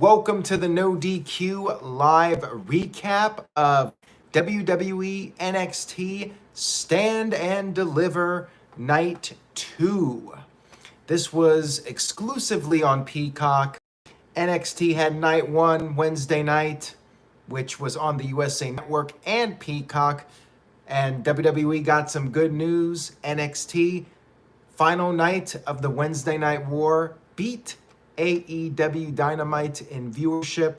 welcome to the No DQ live recap of WWE NXT Stand and Deliver Night 2. This was exclusively on Peacock. NXT had Night 1 Wednesday night, which was on the USA Network and Peacock. And WWE got some good news. NXT, final night of the Wednesday Night War, beat AEW Dynamite in viewership.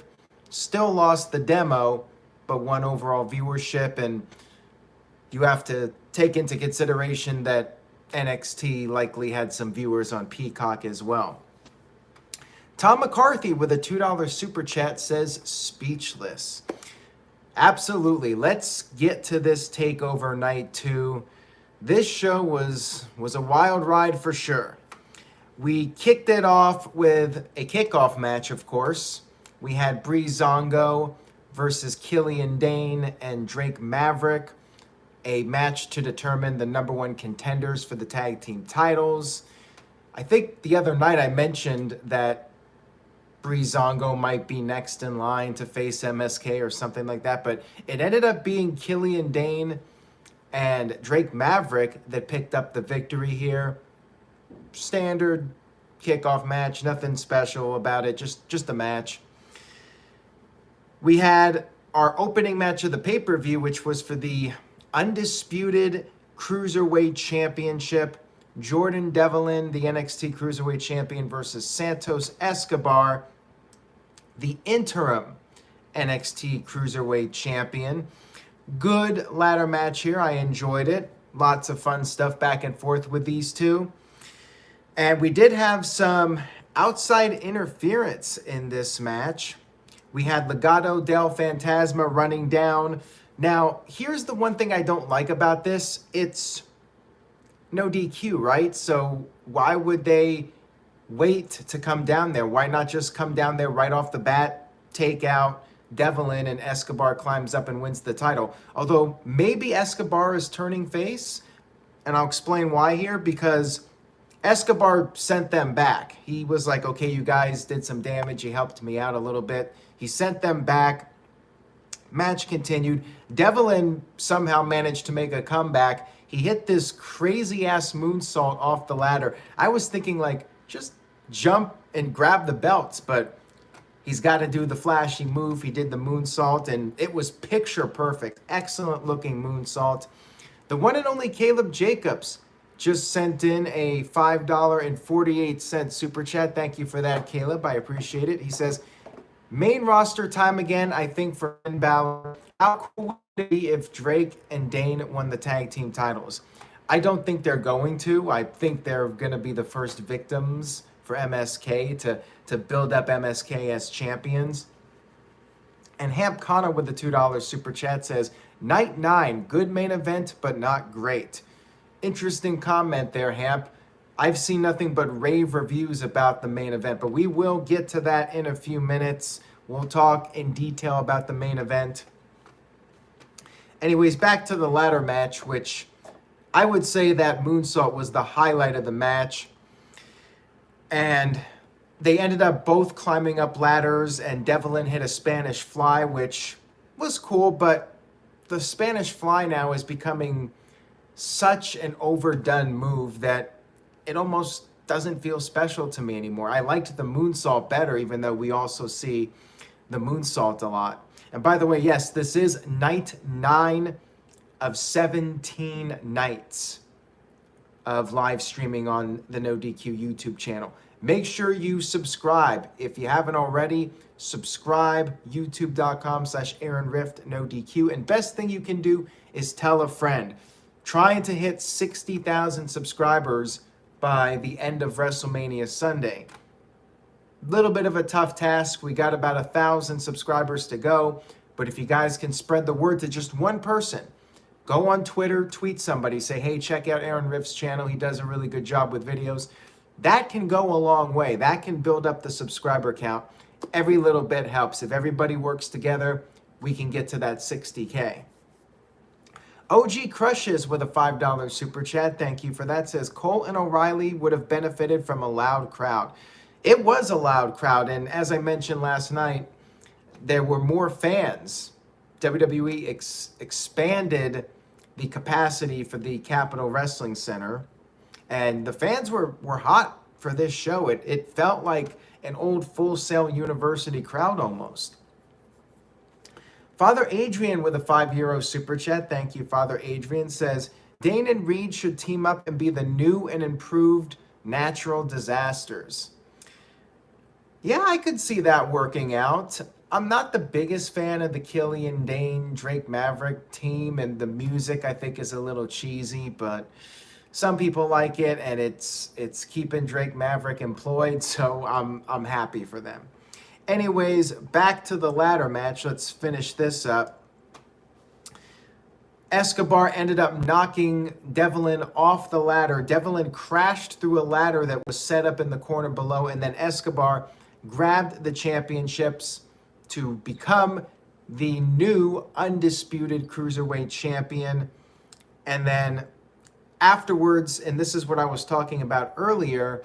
Still lost the demo, but won overall viewership. And you have to take into consideration that NXT likely had some viewers on Peacock as well. Tom McCarthy with a $2 super chat says, speechless. Absolutely. Let's get to this TakeOver Night 2. This show was a wild ride for sure. We kicked it off with a kickoff match, of course. We had Breezango versus Killian Dane and Drake Maverick, a match to determine the number one contenders for the tag team titles. I think the other night I mentioned that Breezango might be next in line to face MSK or something like that, but it ended up being Killian Dane and Drake Maverick that picked up the victory here. Standard kickoff match, nothing special about it, just a match. We had our opening match of the pay-per-view, which was for the undisputed Cruiserweight Championship. Jordan Devlin, the NXT Cruiserweight Champion, versus Santos Escobar, the interim NXT Cruiserweight Champion. Good ladder match here. I enjoyed it. Lots of fun stuff back and forth with these two. And we did have some outside interference in this match. We had Legado del Fantasma running down. Now, here's the one thing I don't like about this. It's no DQ, right? So why would they wait to come down there? Why not just come down there right off the bat, take out Devlin, and Escobar climbs up and wins the title? Although maybe Escobar is turning face, and I'll explain why here, because Escobar sent them back. He was like, okay, you guys did some damage. You helped me out a little bit. He sent them back. Match continued. Devlin somehow managed to make a comeback. He hit this crazy-ass moonsault off the ladder. I was thinking, like, just jump and grab the belts, but he's got to do the flashy move. He did the moonsault, and it was picture perfect. Excellent-looking moonsault. The one and only Caleb Jacobs just sent in a $5.48 super chat. Thank you for that, Caleb. I appreciate it. He says, main roster time again, I think, for Finn Balor. How cool would it be if Drake and Dane won the tag team titles? I don't think they're going to. I think they're going to be the first victims for MSK to build up MSK as champions. And Hamp Connor with the $2 super chat says, Night 9, good main event, but not great. Interesting comment there, Hamp. I've seen nothing but rave reviews about the main event, but we will get to that in a few minutes. We'll talk in detail about the main event. Anyways, back to the ladder match, which I would say that moonsault was the highlight of the match. And they ended up both climbing up ladders, and Devlin hit a Spanish fly, which was cool, but the Spanish fly now is becoming such an overdone move that it almost doesn't feel special to me anymore. I liked the moonsault better, even though we also see the moonsault a lot. And by the way, yes, this is night 9 of 17 nights of live streaming on the No DQ YouTube channel. Make sure you subscribe. If you haven't already, subscribe, youtube.com/AaronRift, And best thing you can do is tell a friend. Trying to hit 60,000 subscribers by the end of Wrestlemania Sunday. Little bit of a tough task. We got about 1,000 subscribers to go. But if you guys can spread the word to just one person, go on Twitter, tweet somebody, say, hey, check out Aaron Rift's channel. He does a really good job with videos. That can go a long way. That can build up the subscriber count. Every little bit helps. If everybody works together, we can get to that 60K. OG Crushes with a $5 super chat. Thank you for that. Says Cole and O'Reilly would have benefited from a loud crowd. It was a loud crowd, and as I mentioned last night, there were more fans. WWE expanded the capacity for the Capitol Wrestling Center, and the fans were hot for this show. It felt like an old Full Sail University crowd almost. Father Adrian with a €5 super chat. Thank you, Father Adrian. Says, Dane and Reed should team up and be the new and improved Natural Disasters. Yeah, I could see that working out. I'm not the biggest fan of the Killian Dane, Drake Maverick team, and the music I think is a little cheesy, but some people like it, and it's keeping Drake Maverick employed, so I'm happy for them. Anyways, back to the ladder match. Let's finish this up. Escobar ended up knocking Devlin off the ladder. Devlin crashed through a ladder that was set up in the corner below, and then Escobar grabbed the championships to become the new undisputed Cruiserweight champion. And then afterwards, and this is what I was talking about earlier,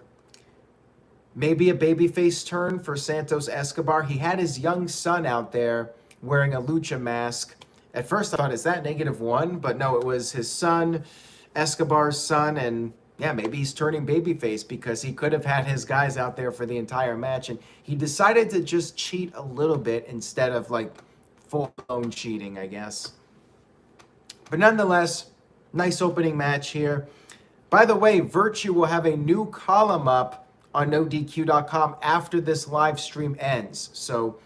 maybe a babyface turn for Santos Escobar. He had his young son out there wearing a lucha mask. At first I thought, is that -1? But no, it was his son, Escobar's son, and yeah, maybe he's turning babyface because he could have had his guys out there for the entire match, and he decided to just cheat a little bit instead of like full-blown cheating, I guess. But nonetheless, nice opening match here. By the way, Virtue will have a new column up on NoDQ.com after this live stream ends. So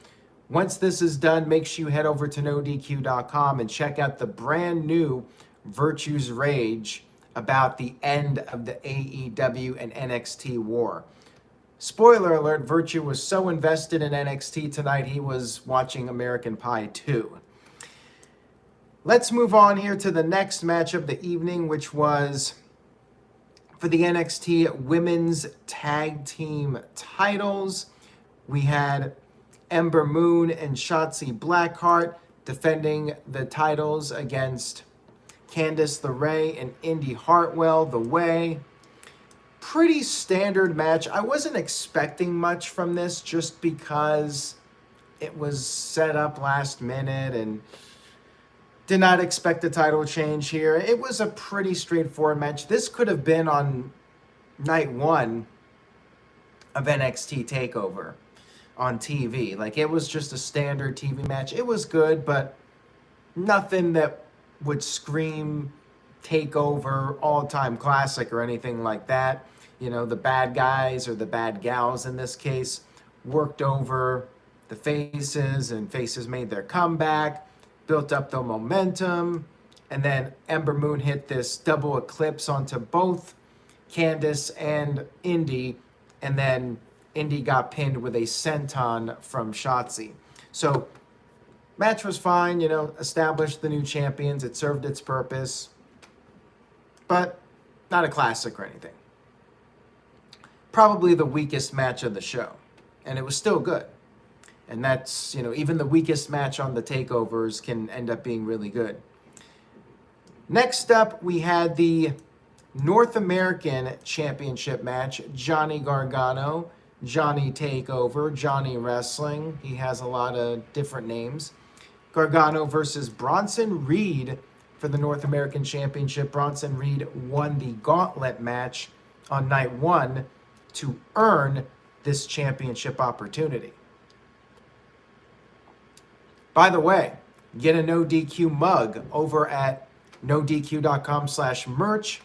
once this is done, make sure you head over to NoDQ.com and check out the brand new Virtue's Rage about the end of the AEW and NXT war. Spoiler alert, Virtue was so invested in NXT tonight, he was watching American Pie 2. Let's move on here to the next match of the evening, which was for the NXT Women's Tag Team titles. We had Ember Moon and Shotzi Blackheart defending the titles against Candice LeRae and Indy Hartwell, The Way. Pretty standard match. I wasn't expecting much from this just because it was set up last minute and did not expect a title change here. It was a pretty straightforward match. This could have been on night 1 of NXT TakeOver on TV. Like, it was just a standard TV match. It was good, but nothing that would scream TakeOver all-time classic or anything like that. You know, the bad guys or the bad gals in this case worked over the faces, and faces made their comeback, built up the momentum, and then Ember Moon hit this double eclipse onto both Candice and Indy, and then Indy got pinned with a senton from Shotzi. So match was fine, you know, established the new champions. It served its purpose, but not a classic or anything. Probably the weakest match of the show, and it was still good. And that's, you know, even the weakest match on the takeovers can end up being really good. Next up, we had the North American Championship match. Johnny Gargano, Johnny Takeover, Johnny Wrestling. He has a lot of different names. Gargano versus Bronson Reed for the North American Championship. Bronson Reed won the gauntlet match on night 1 to earn this championship opportunity. By the way, get a No DQ mug over at NoDQ.com/merch.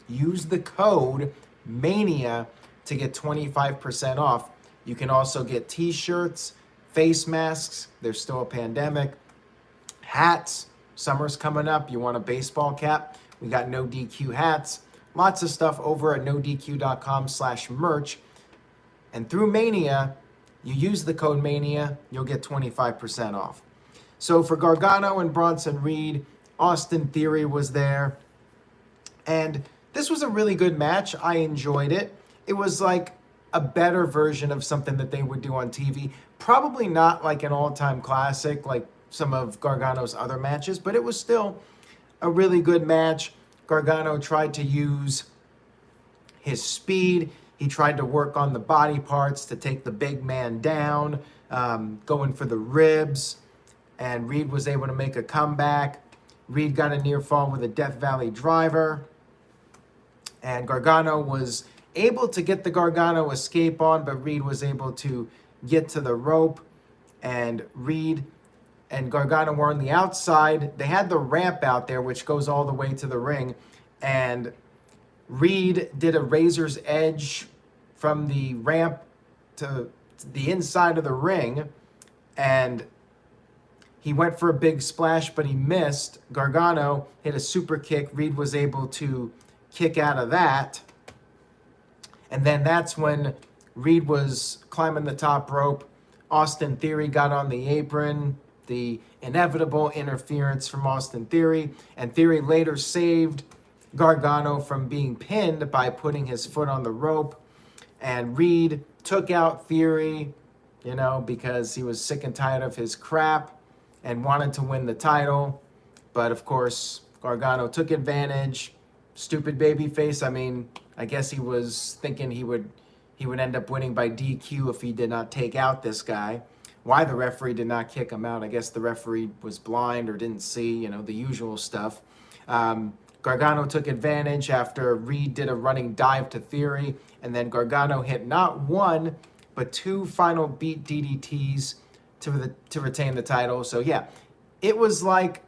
Use the code MANIA to get 25% off. You can also get t-shirts, face masks. There's still a pandemic. Hats. Summer's coming up. You want a baseball cap? We got No DQ hats. Lots of stuff over at NoDQ.com/merch. And through Mania, you use the code MANIA, you'll get 25% off. So for Gargano and Bronson Reed, Austin Theory was there. And this was a really good match. I enjoyed it. It was like a better version of something that they would do on TV. Probably not like an all-time classic like some of Gargano's other matches, but it was still a really good match. Gargano tried to use his speed. He tried to work on the body parts to take the big man down, going for the ribs, and Reed was able to make a comeback. Reed got a near fall with a Death Valley driver, and Gargano was able to get the Gargano escape on, but Reed was able to get to the rope, and Reed and Gargano were on the outside. They had the ramp out there, which goes all the way to the ring, and Reed did a razor's edge from the ramp to the inside of the ring, and he went for a big splash, but he missed. Gargano hit a super kick. Reed was able to kick out of that. And then that's when Reed was climbing the top rope. Austin Theory got on the apron. The inevitable interference from Austin Theory. And Theory later saved Gargano from being pinned by putting his foot on the rope. And Reed took out Theory, because he was sick and tired of his crap and wanted to win the title. But of course, Gargano took advantage. Stupid babyface. I guess he was thinking he would end up winning by DQ if he did not take out this guy. Why the referee did not kick him out? I guess the referee was blind or didn't see, the usual stuff. Gargano took advantage after Reed did a running dive to Theory, and then Gargano hit not one, but two final beat DDTs to retain the title. So yeah, it was like,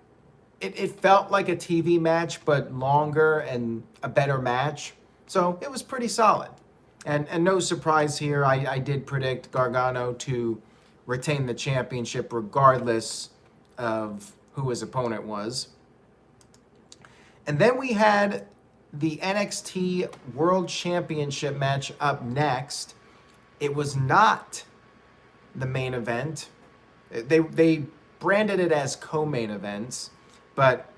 it felt like a TV match, but longer and a better match. So it was pretty solid. And no surprise here, I did predict Gargano to retain the championship regardless of who his opponent was. And then we had the NXT World Championship match up next. It was not the main event. They branded it as co-main events, but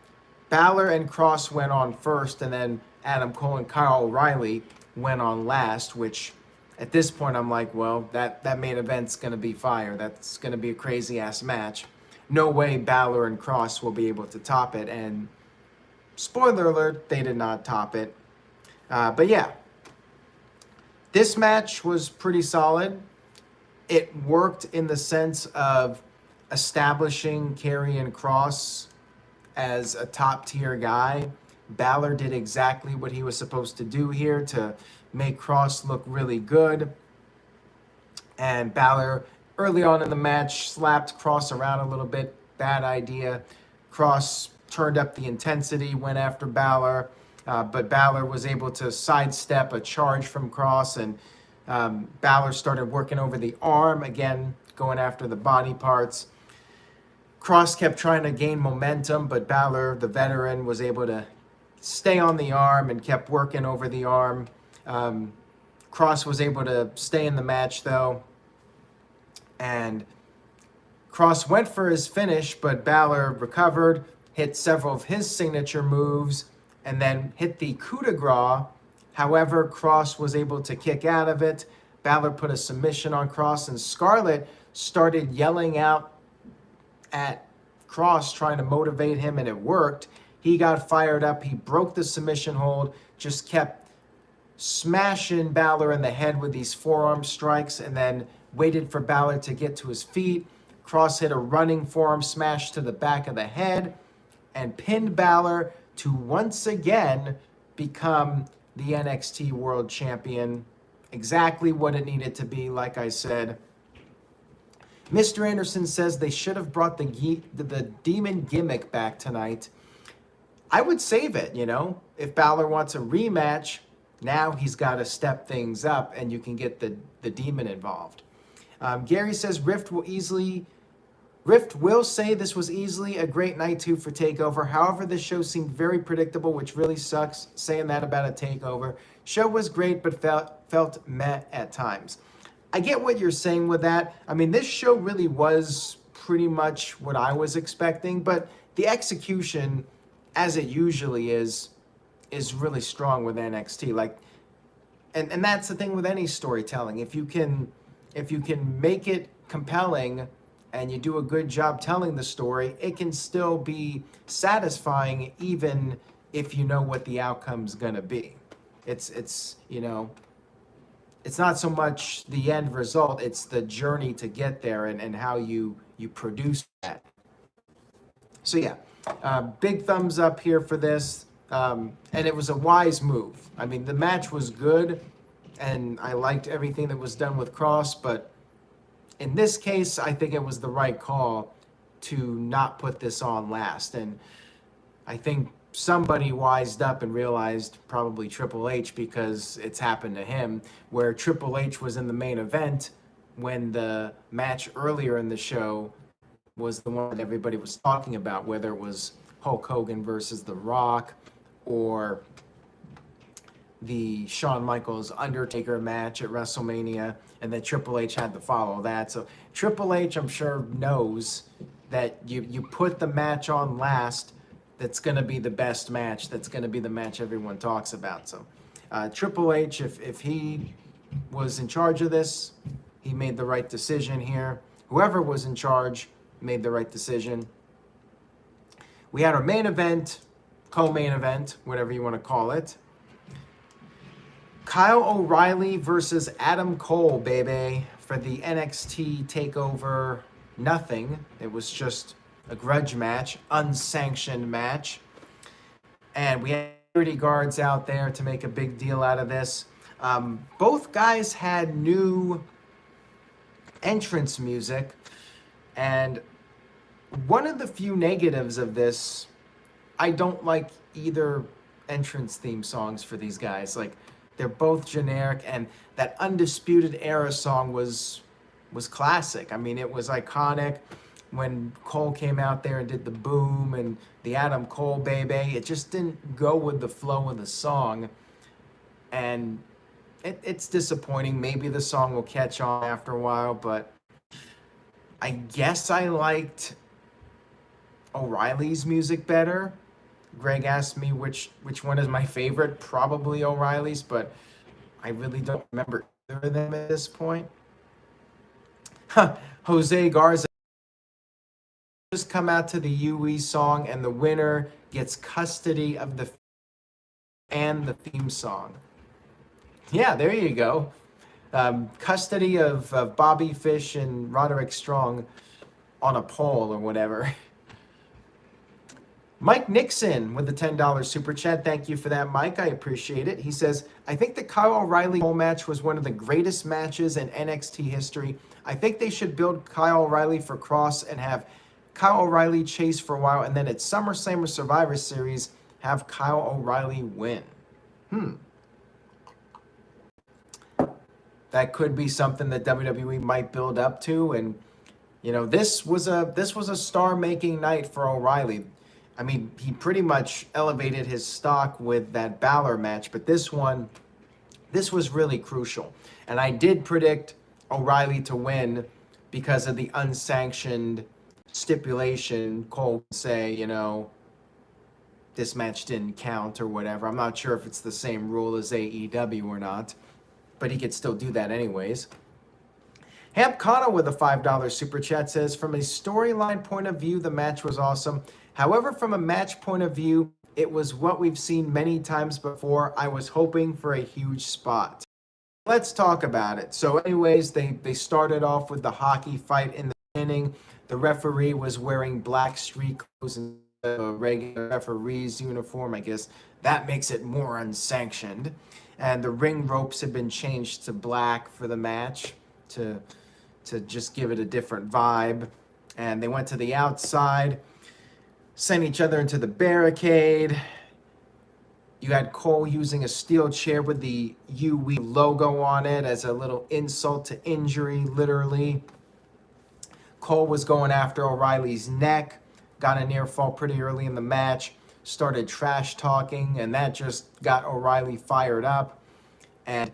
Balor and Kross went on first, and then Adam Cole and Kyle O'Reilly went on last, which at this point I'm like, well, that main event's going to be fire. That's going to be a crazy-ass match. No way Balor and Kross will be able to top it, and spoiler alert, they did not top it. But yeah, this match was pretty solid. It worked in the sense of establishing Karrion Kross as a top-tier guy. Balor did exactly what he was supposed to do here to make Kross look really good. And Balor, early on in the match, slapped Kross around a little bit. Bad idea. Kross turned up the intensity, went after Balor, but Balor was able to sidestep a charge from Kross, and Balor started working over the arm, again, going after the body parts. Kross kept trying to gain momentum, but Balor, the veteran, was able to stay on the arm and kept working over the arm. Kross was able to stay in the match, though, and Kross went for his finish, but Balor recovered, hit several of his signature moves, and then hit the coup de grace. However, Kross was able to kick out of it. Balor put a submission on Kross, and Scarlett started yelling out at Kross, trying to motivate him, and it worked. He got fired up. He broke the submission hold, just kept smashing Balor in the head with these forearm strikes, and then waited for Balor to get to his feet. Kross hit a running forearm smash to the back of the head and pinned Balor to once again become the NXT World Champion. Exactly what it needed to be, like I said. Mr. Anderson says they should have brought the demon gimmick back tonight. I would save it, If Balor wants a rematch, now he's got to step things up and you can get the demon involved. Gary says Rift will say this was easily a great night 2 for TakeOver. However, this show seemed very predictable, which really sucks saying that about a TakeOver. Show was great, but felt meh at times. I get what you're saying with that. This show really was pretty much what I was expecting, but the execution, as it usually is really strong with NXT. And that's the thing with any storytelling. If you can make it compelling and you do a good job telling the story, it can still be satisfying even if you know what the outcome's gonna be. It's it's not so much the end result, it's the journey to get there and how you produce that. So yeah, big thumbs up here for this. And it was a wise move. I mean, the match was good, and I liked everything that was done with Kross, but in this case, I think it was the right call to not put this on last. And I think somebody wised up and realized, probably Triple H, because it's happened to him, where Triple H was in the main event when the match earlier in the show was the one that everybody was talking about, whether it was Hulk Hogan versus The Rock or the Shawn Michaels Undertaker match at WrestleMania, and then Triple H had to follow that. So Triple H, I'm sure, knows that you put the match on last, that's going to be the best match, that's going to be the match everyone talks about. So Triple H, if he was in charge of this, he made the right decision here. Whoever was in charge made the right decision. We had our main event, co-main event, whatever you want to call it. Kyle O'Reilly versus Adam Cole, baby, for the NXT Takeover nothing. It was just a grudge match, unsanctioned match. And we had security guards out there to make a big deal out of this. Both guys had new entrance music, and one of the few negatives of this, I don't like either entrance theme songs for these guys. Like, they're both generic, and that Undisputed Era song was classic. I mean, it was iconic when Cole came out there and did the boom and the Adam Cole baby. It just didn't go with the flow of the song, and it's disappointing. Maybe the song will catch on after a while, but I guess I liked O'Reilly's music better. Greg asked me which one is my favorite. Probably O'Reilly's, but I really don't remember either of them at this point. Jose Garza just come out to the UE song, and the winner gets custody of the and the theme song. Yeah, there you go. Custody of Bobby Fish and Roderick Strong on a pole or whatever. Mike Nixon with the $10 super chat. Thank you for that, Mike. I appreciate it. He says, I think the Kyle O'Reilly Cole match was one of the greatest matches in NXT history. I think they should build Kyle O'Reilly for Kross and have Kyle O'Reilly chase for a while, and then at SummerSlam or Survivor Series, have Kyle O'Reilly win. That could be something that WWE might build up to, and you know, this was a star-making night for O'Reilly. I mean, he pretty much elevated his stock with that Balor match, but this was really crucial. And I did predict O'Reilly to win because of the unsanctioned stipulation. Cole would say, you know, this match didn't count or whatever. I'm not sure if it's the same rule as AEW or not, but he could still do that anyways. Hamp Kano with a $5 super chat says, from a storyline point of view, the match was awesome. However, from a match point of view, it was what we've seen many times before. I was hoping for a huge spot. Let's talk about it. So anyways, they started off with the hockey fight in the beginning. The referee was wearing black street clothes and a regular referee's uniform. I guess that makes it more unsanctioned. And the ring ropes had been changed to black for the match to just give it a different vibe. And they went to the outside, sent each other into the barricade. You had Cole using a steel chair with the UE logo on it as a little insult to injury, literally. Cole was going after O'Reilly's neck, got a near fall pretty early in the match, started trash talking, and that just got O'Reilly fired up. And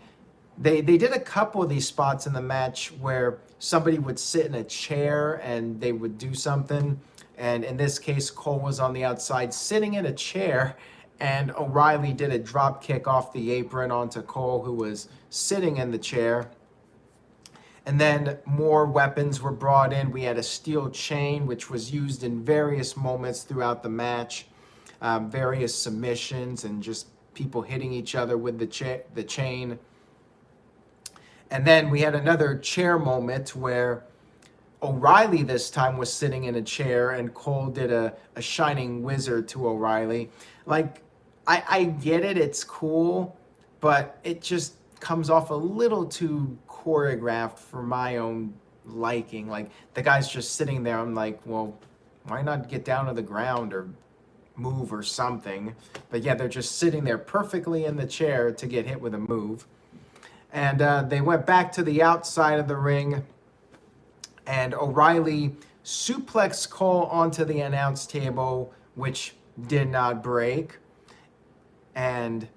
they did a couple of these spots in the match where somebody would sit in a chair and they would do something. And in this case, Cole was on the outside sitting in a chair, and O'Reilly did a drop kick off the apron onto Cole, who was sitting in the chair. And then more weapons were brought in. We had a steel chain, which was used in various moments throughout the match, various submissions and just people hitting each other with the chain. And then we had another chair moment where O'Reilly this time was sitting in a chair and Cole did a shining wizard to O'Reilly. Like, I get it, it's cool, but it just comes off a little too choreographed for my own liking. Like, the guy's just sitting there. I'm like, well, why not get down to the ground or move or something? But yeah, they're just sitting there perfectly in the chair to get hit with a move. And they went back to the outside of the ring, and O'Reilly suplexed Cole onto the announce table, which did not break. And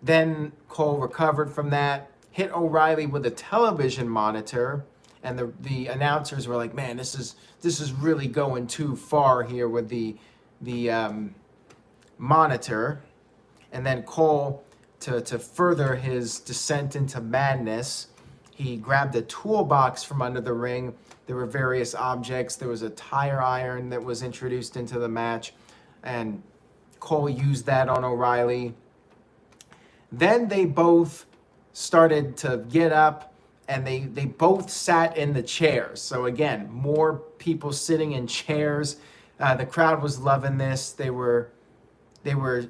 then Cole recovered from that, hit O'Reilly with a television monitor, and the announcers were like, "Man, this is really going too far here with the monitor." And then Cole, to further his descent into madness, he grabbed a toolbox from under the ring. There were various objects. There was a tire iron that was introduced into the match, and Cole used that on O'Reilly. Then they both started to get up, and they both sat in the chairs. So again, more people sitting in chairs. The crowd was loving this. They were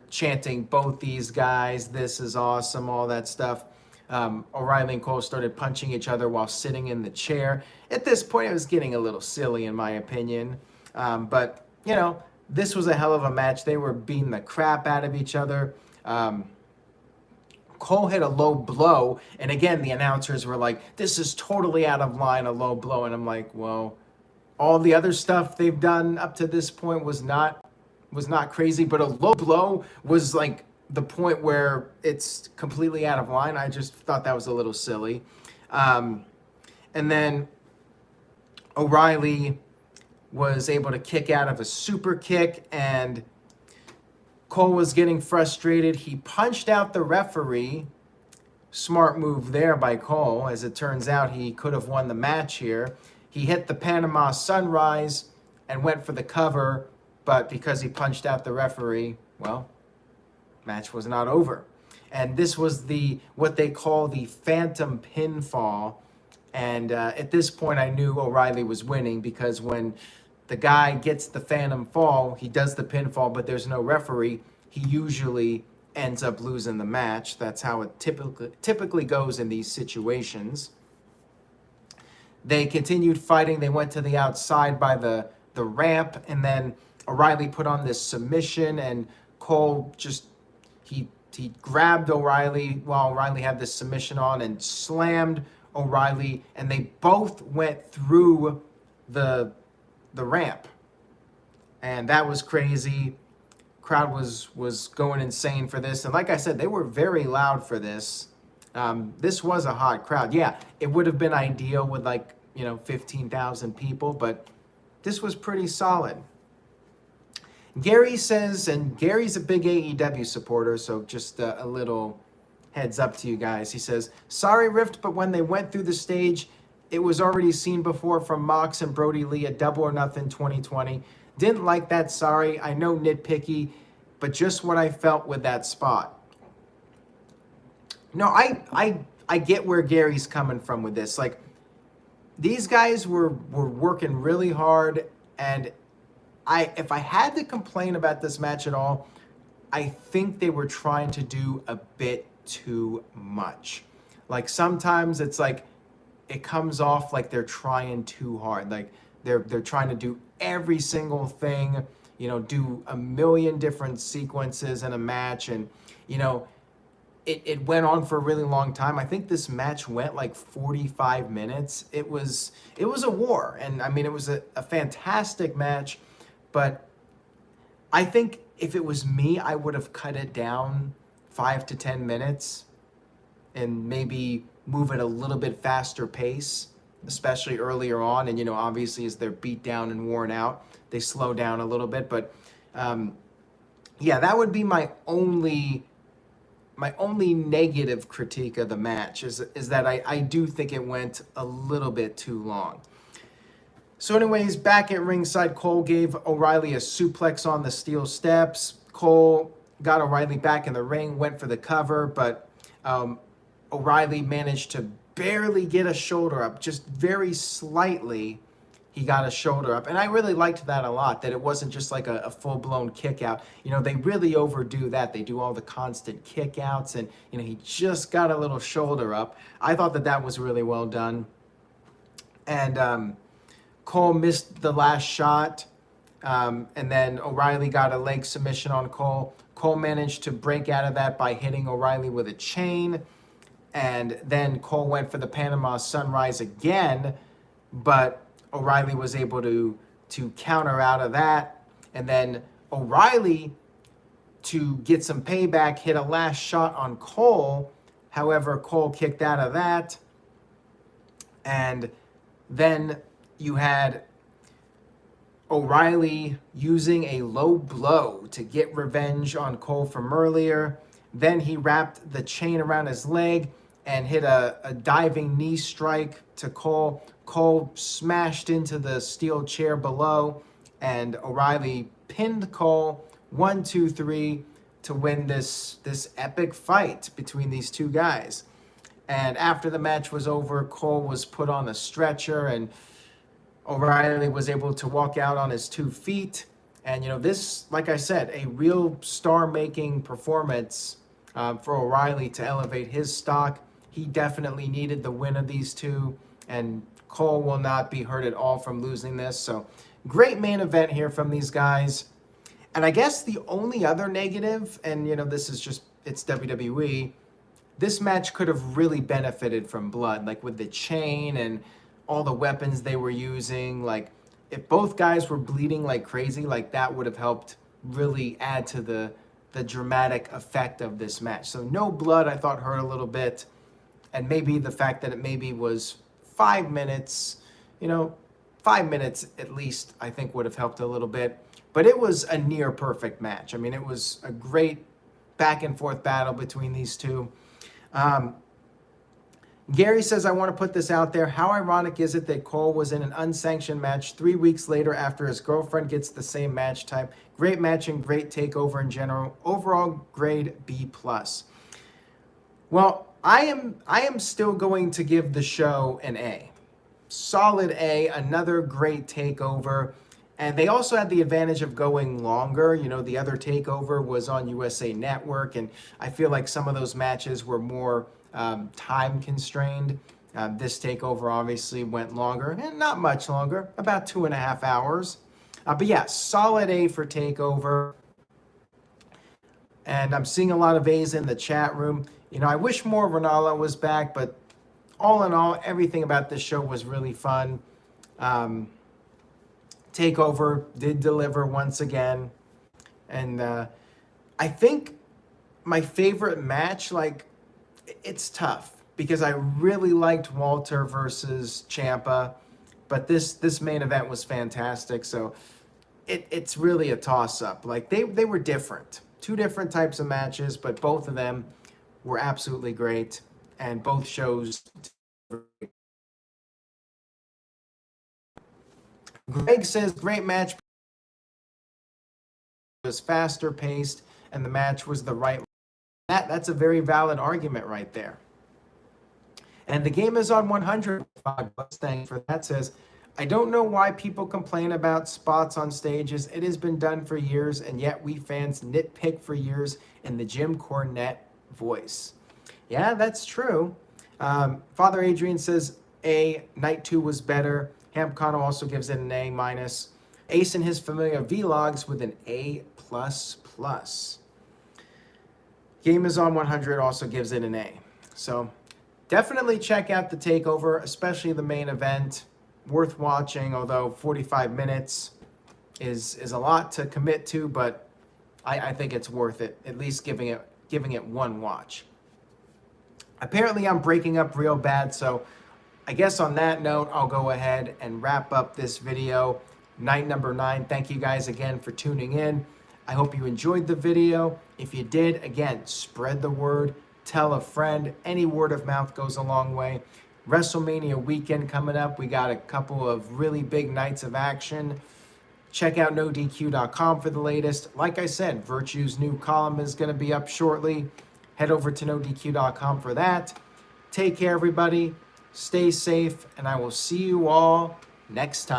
chanting, "Both these guys, this is awesome," all that stuff. O'Reilly and Cole started punching each other while sitting in the chair. At this point, it was getting a little silly, in my opinion. But, you know, this was a hell of a match. They were beating the crap out of each other. Cole hit a low blow, and again, the announcers were like, "This is totally out of line, a low blow." And I'm like, well, all the other stuff they've done up to this point was not crazy, but a low blow was like the point where it's completely out of line. I just thought that was a little silly. And then O'Reilly was able to kick out of a super kick, and Cole was getting frustrated. He punched out the referee. Smart move there by Cole. As it turns out, he could have won the match here. He hit the Panama Sunrise and went for the cover, but because he punched out the referee, well, match was not over. And this was what they call the phantom pinfall. And at this point, I knew O'Reilly was winning, because when the guy gets the phantom fall, he does the pinfall, but there's no referee, he usually ends up losing the match. That's how it typically goes in these situations. They continued fighting. They went to the outside by the ramp, and then O'Reilly put on this submission, and Cole just, he grabbed O'Reilly while O'Reilly had this submission on and slammed O'Reilly, and they both went through the ramp. And that was crazy. Crowd was going insane for this. And like I said, they were very loud for this. This was a hot crowd. Yeah, it would have been ideal with 15,000 people, but this was pretty solid. Gary says, and Gary's a big AEW supporter, so just a little heads up to you guys. He says, "Sorry, Rift, but when they went through the stage, it was already seen before from Mox and Brody Lee at Double or Nothing 2020. Didn't like that, sorry. I know nitpicky, but just what I felt with that spot." No, I get where Gary's coming from with this. Like, these guys were working really hard, and if I had to complain about this match at all, I think they were trying to do a bit too much. Like, sometimes it's like it comes off like they're trying too hard. Like they're trying to do every single thing, do a million different sequences in a match, and it went on for a really long time. I think this match went like 45 minutes. It was a war, and I mean, it was a fantastic match. But I think if it was me, I would have cut it down 5 to 10 minutes and maybe move at a little bit faster pace, especially earlier on. And, obviously as they're beat down and worn out, they slow down a little bit. But yeah, that would be my only negative critique of the match is that I do think it went a little bit too long. So anyways, back at ringside, Cole gave O'Reilly a suplex on the steel steps. Cole got O'Reilly back in the ring, went for the cover, but O'Reilly managed to barely get a shoulder up, just very slightly. He got a shoulder up. And I really liked that a lot, that it wasn't just like a full-blown kick out. You know, they really overdo that. They do all the constant kick outs, and, you know, he just got a little shoulder up. I thought that that was really well done. And Cole missed the last shot. And then O'Reilly got a leg submission on Cole. Cole managed to break out of that by hitting O'Reilly with a chain. And then Cole went for the Panama Sunrise again, but O'Reilly was able to counter out of that. And then O'Reilly, to get some payback, hit a last shot on Cole. However, Cole kicked out of that. And then you had O'Reilly using a low blow to get revenge on Cole from earlier. Then he wrapped the chain around his leg and hit a diving knee strike to Cole. Cole smashed into the steel chair below, and O'Reilly pinned Cole 1, 2, 3 to win this epic fight between these two guys. And after the match was over, Cole was put on a stretcher, and O'Reilly was able to walk out on his 2 feet. And, you know, this, like I said, a real star-making performance for O'Reilly to elevate his stock. He definitely needed the win of these two, and Cole will not be hurt at all from losing this. So great main event here from these guys. And I guess the only other negative, and, you know, this is just, it's WWE, this match could have really benefited from blood, like with the chain and all the weapons they were using. Like, if both guys were bleeding like crazy, like, that would have helped really add to the dramatic effect of this match. So no blood, I thought, hurt a little bit. And maybe the fact that it maybe was 5 minutes, you know, 5 minutes at least, I think would have helped a little bit. But it was a near perfect match. I mean, it was a great back and forth battle between these two. Gary says, I want to put this out there. How ironic is it that Cole was in an unsanctioned match 3 weeks later after his girlfriend gets the same match type? Great match and great takeover in general. Overall grade B+. Well, I am still going to give the show an A. Solid A, another great takeover. And they also had the advantage of going longer. You know, the other takeover was on USA Network, and I feel like some of those matches were more time constrained. This takeover obviously went longer, and not much longer, about 2.5 hours. But yeah, solid A for takeover. And I'm seeing a lot of A's in the chat room. You know, I wish more Ronaldo was back, but all in all, everything about this show was really fun. Takeover did deliver once again. And I think my favorite match, like, it's tough because I really liked Walter versus Ciampa, but this main event was fantastic. So it's really a toss-up. Like, they were different. 2 different types of matches, but both of them were absolutely great, and both shows. Greg says, great match. It was faster paced, and the match was the right. That's a very valid argument right there. And the game is on 100. Thanks for that. Says, I don't know why people complain about spots on stages. It has been done for years, and yet we fans nitpick for years in the Jim Cornette voice. Yeah, that's true. Father Adrian says, A, Night 2 was better. Ham Kano also gives it an A-. Ace and his familiar vlogs with an A++. Game is on 100 also gives it an A. So definitely check out the takeover, especially the main event. Worth watching, although 45 minutes is a lot to commit to, but I think it's worth it, at least giving it one watch. Apparently I'm breaking up real bad, so I guess on that note, I'll go ahead and wrap up this video. Night number 9. Thank you guys again for tuning in. I hope you enjoyed the video. If you did, again, spread the word, tell a friend. Any word of mouth goes a long way. WrestleMania weekend coming up. We got a couple of really big nights of action. Check out NoDQ.com for the latest. Like I said, Virtue's new column is going to be up shortly. Head over to NoDQ.com for that. Take care, everybody. stay safe, and I will see you all next time.